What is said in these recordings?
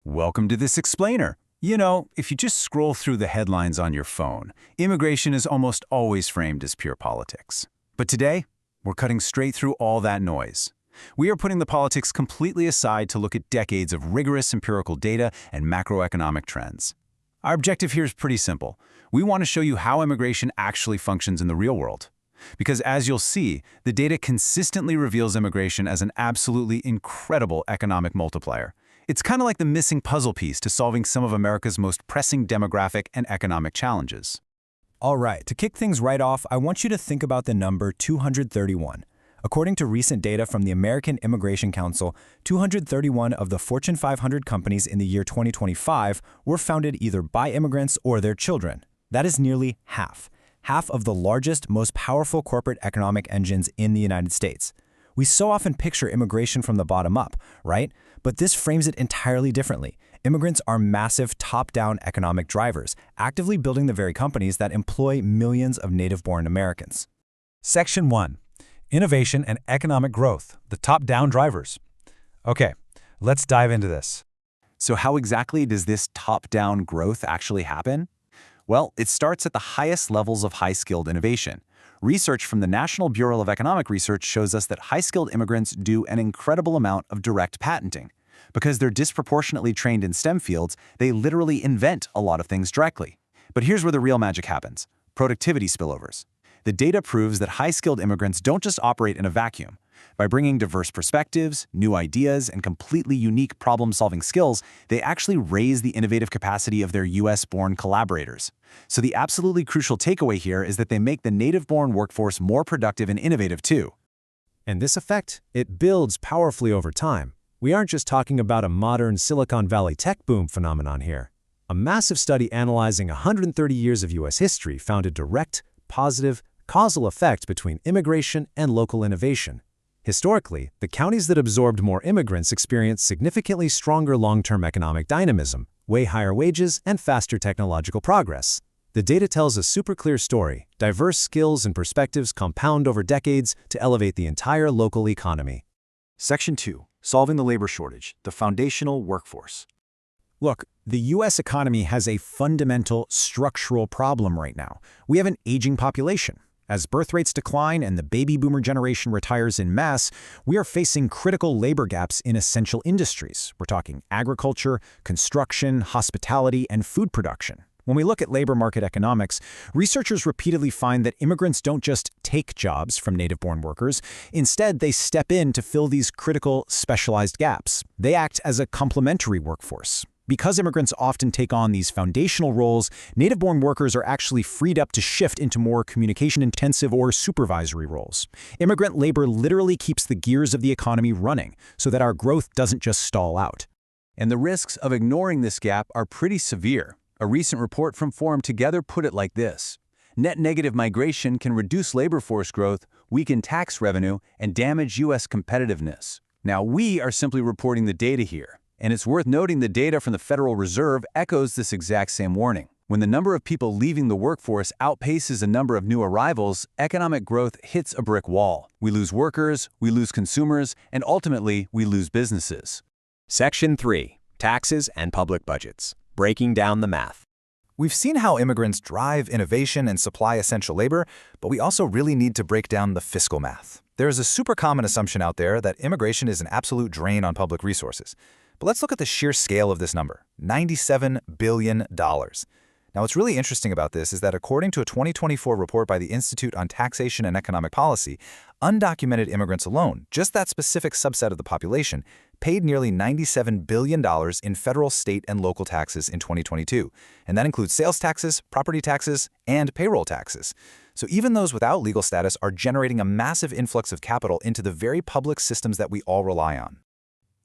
Welcome to this explainer. You know, if you just scroll through the headlines on your phone, immigration is almost always framed as pure politics. But today, we're cutting straight through all that noise. We are putting the politics completely aside to look at decades of rigorous empirical data and macroeconomic trends. Our objective here is pretty simple. We want to show you how immigration actually functions in the real world. Because as you'll see, the data consistently reveals immigration as an absolutely incredible economic multiplier. It's kind of like the missing puzzle piece to solving some of America's most pressing demographic and economic challenges. All right, to kick things right off, I want you to think about the number 231. According to recent data from the American Immigration Council, 231 of the Fortune 500 companies in the year 2025 were founded either by immigrants or their children. That is nearly half of the largest, most powerful corporate economic engines in the United States. We so often picture immigration from the bottom up, right? But this frames it entirely differently. Immigrants are massive top-down economic drivers, actively building the very companies that employ millions of native-born Americans. Section 1. Innovation and economic growth, the top-down drivers. Okay, let's dive into this. So how exactly does this top-down growth actually happen? Well, it starts at the highest levels of high-skilled innovation. Research from the National Bureau of Economic Research shows us that high-skilled immigrants do an incredible amount of direct patenting. Because they're disproportionately trained in STEM fields, they literally invent a lot of things directly. But here's where the real magic happens: productivity spillovers. The data proves that high-skilled immigrants don't just operate in a vacuum. By bringing diverse perspectives, new ideas, and completely unique problem-solving skills, they actually raise the innovative capacity of their US-born collaborators. So the absolutely crucial takeaway here is that they make the native-born workforce more productive and innovative too. And this effect, it builds powerfully over time. We aren't just talking about a modern Silicon Valley tech boom phenomenon here. A massive study analyzing 130 years of US history found a direct, positive, causal effect between immigration and local innovation. Historically, the counties that absorbed more immigrants experienced significantly stronger long-term economic dynamism, way higher wages, and faster technological progress. The data tells a super clear story. Diverse skills and perspectives compound over decades to elevate the entire local economy. Section 2. Solving the labor shortage, the foundational workforce. Look, the U.S. economy has a fundamental structural problem right now. We have an aging population. As birth rates decline and the baby boomer generation retires en masse, we are facing critical labor gaps in essential industries. We're talking agriculture, construction, hospitality, and food production. When we look at labor market economics, researchers repeatedly find that immigrants don't just take jobs from native-born workers. Instead, they step in to fill these critical, specialized gaps. They act as a complementary workforce. Because immigrants often take on these foundational roles, native-born workers are actually freed up to shift into more communication-intensive or supervisory roles. Immigrant labor literally keeps the gears of the economy running so that our growth doesn't just stall out. And the risks of ignoring this gap are pretty severe. A recent report from Forum Together put it like this: net negative migration can reduce labor force growth, weaken tax revenue, and damage U.S. competitiveness. Now, we are simply reporting the data here. And it's worth noting the data from the Federal Reserve echoes this exact same warning. When the number of people leaving the workforce outpaces the number of new arrivals, economic growth hits a brick wall. We lose workers, we lose consumers, and ultimately, we lose businesses. Section 3. Taxes and public budgets. Breaking down the math. We've seen how immigrants drive innovation and supply essential labor, but we also really need to break down the fiscal math. There is a super common assumption out there that immigration is an absolute drain on public resources. But let's look at the sheer scale of this number: $97 billion. Now, what's really interesting about this is that according to a 2024 report by the Institute on Taxation and Economic Policy, undocumented immigrants alone, just that specific subset of the population, paid nearly $97 billion in federal, state, and local taxes in 2022. And that includes sales taxes, property taxes, and payroll taxes. So even those without legal status are generating a massive influx of capital into the very public systems that we all rely on.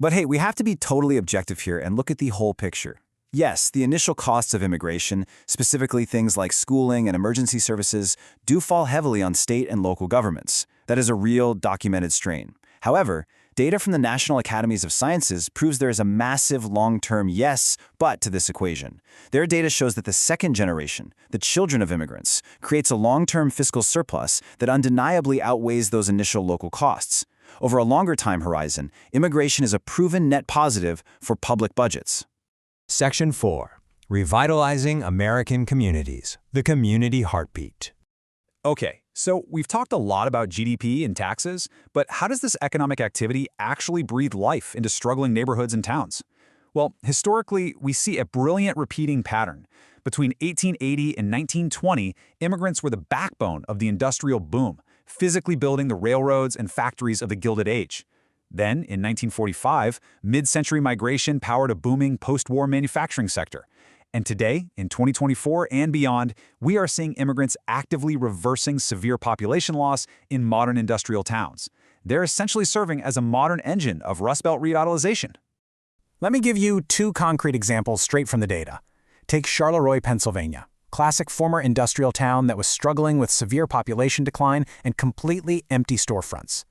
But hey, we have to be totally objective here and look at the whole picture. Yes, the initial costs of immigration, specifically things like schooling and emergency services, do fall heavily on state and local governments. That is a real documented strain. However, data from the National Academies of Sciences proves there is a massive long-term yes, but to this equation. Their data shows that the second generation, the children of immigrants, creates a long-term fiscal surplus that undeniably outweighs those initial local costs. Over a longer time horizon, immigration is a proven net positive for public budgets. Section 4. Revitalizing American Communities, the Community Heartbeat. Okay, so we've talked a lot about GDP and taxes, but how does this economic activity actually breathe life into struggling neighborhoods and towns? Well, historically, we see a brilliant repeating pattern. Between 1880 and 1920, immigrants were the backbone of the industrial boom, physically building the railroads and factories of the Gilded Age. Then, in 1945, mid-century migration powered a booming post-war manufacturing sector. And today, in 2024 and beyond, we are seeing immigrants actively reversing severe population loss in modern industrial towns. They're essentially serving as a modern engine of Rust Belt revitalization. Let me give you two concrete examples straight from the data. Take Charleroi, Pennsylvania, classic former industrial town that was struggling with severe population decline and completely empty storefronts.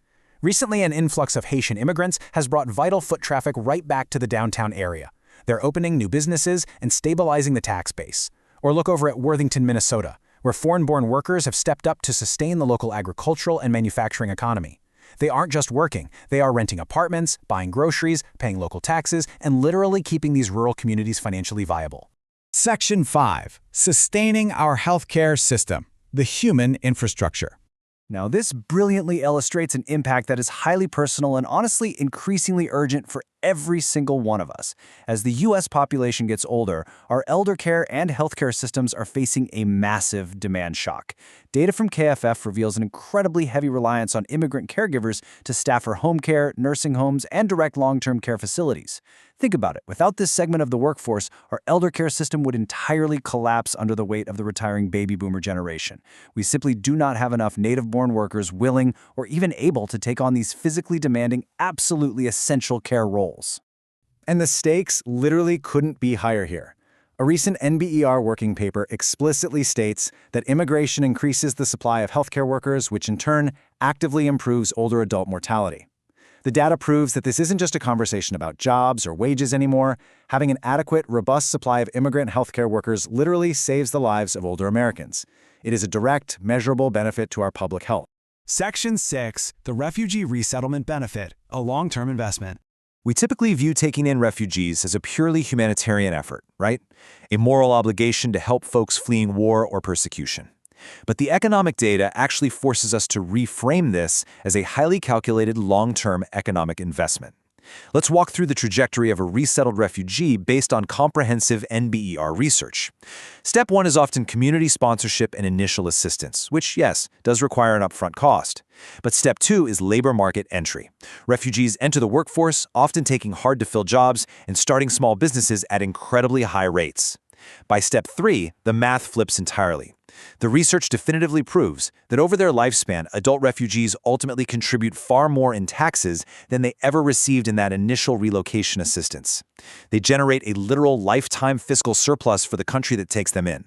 Recently, an influx of Haitian immigrants has brought vital foot traffic right back to the downtown area. They're opening new businesses and stabilizing the tax base. Or look over at Worthington, Minnesota, where foreign-born workers have stepped up to sustain the local agricultural and manufacturing economy. They aren't just working, they are renting apartments, buying groceries, paying local taxes, and literally keeping these rural communities financially viable. Section 5. Sustaining our healthcare system, the human infrastructure. Now, this brilliantly illustrates an impact that is highly personal and honestly increasingly urgent for every single one of us. As the U.S. population gets older, our elder care and healthcare systems are facing a massive demand shock. Data from KFF reveals an incredibly heavy reliance on immigrant caregivers to staff our home care, nursing homes, and direct long-term care facilities. Think about it. Without this segment of the workforce, our elder care system would entirely collapse under the weight of the retiring baby boomer generation. We simply do not have enough native-born workers willing or even able to take on these physically demanding, absolutely essential care roles. And the stakes literally couldn't be higher here. A recent NBER working paper explicitly states that immigration increases the supply of healthcare workers, which in turn actively improves older adult mortality. The data proves that this isn't just a conversation about jobs or wages anymore. Having an adequate, robust supply of immigrant healthcare workers literally saves the lives of older Americans. It is a direct, measurable benefit to our public health. Section 6. The Refugee Resettlement Benefit, a long-term investment. We typically view taking in refugees as a purely humanitarian effort, right? A moral obligation to help folks fleeing war or persecution. But the economic data actually forces us to reframe this as a highly calculated long-term economic investment. Let's walk through the trajectory of a resettled refugee based on comprehensive NBER research. Step 1 is often community sponsorship and initial assistance, which, yes, does require an upfront cost. But Step 2 is labor market entry. Refugees enter the workforce, often taking hard-to-fill jobs and starting small businesses at incredibly high rates. By Step 3, the math flips entirely. The research definitively proves that over their lifespan, adult refugees ultimately contribute far more in taxes than they ever received in that initial relocation assistance. They generate a literal lifetime fiscal surplus for the country that takes them in.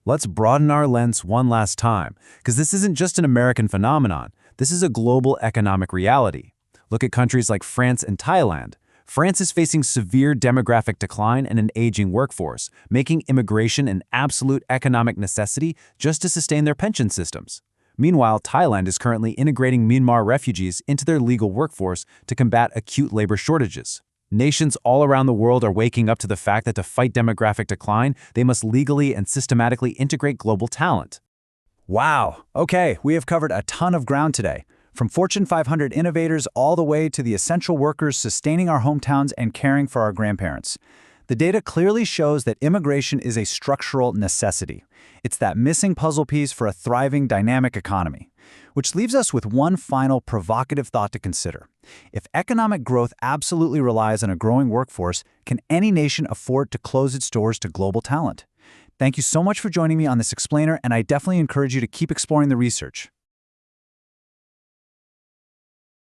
Let's broaden our lens one last time, because this isn't just an American phenomenon. This is a global economic reality. Look at countries like France and Thailand. France is facing severe demographic decline and an aging workforce, making immigration an absolute economic necessity just to sustain their pension systems. Meanwhile, Thailand is currently integrating Myanmar refugees into their legal workforce to combat acute labor shortages. Nations all around the world are waking up to the fact that to fight demographic decline, they must legally and systematically integrate global talent. Wow, okay, we have covered a ton of ground today. From Fortune 500 innovators all the way to the essential workers sustaining our hometowns and caring for our grandparents. The data clearly shows that immigration is a structural necessity. It's that missing puzzle piece for a thriving, dynamic economy. Which leaves us with one final provocative thought to consider. If economic growth absolutely relies on a growing workforce, can any nation afford to close its doors to global talent? Thank you so much for joining me on this explainer, and I definitely encourage you to keep exploring the research.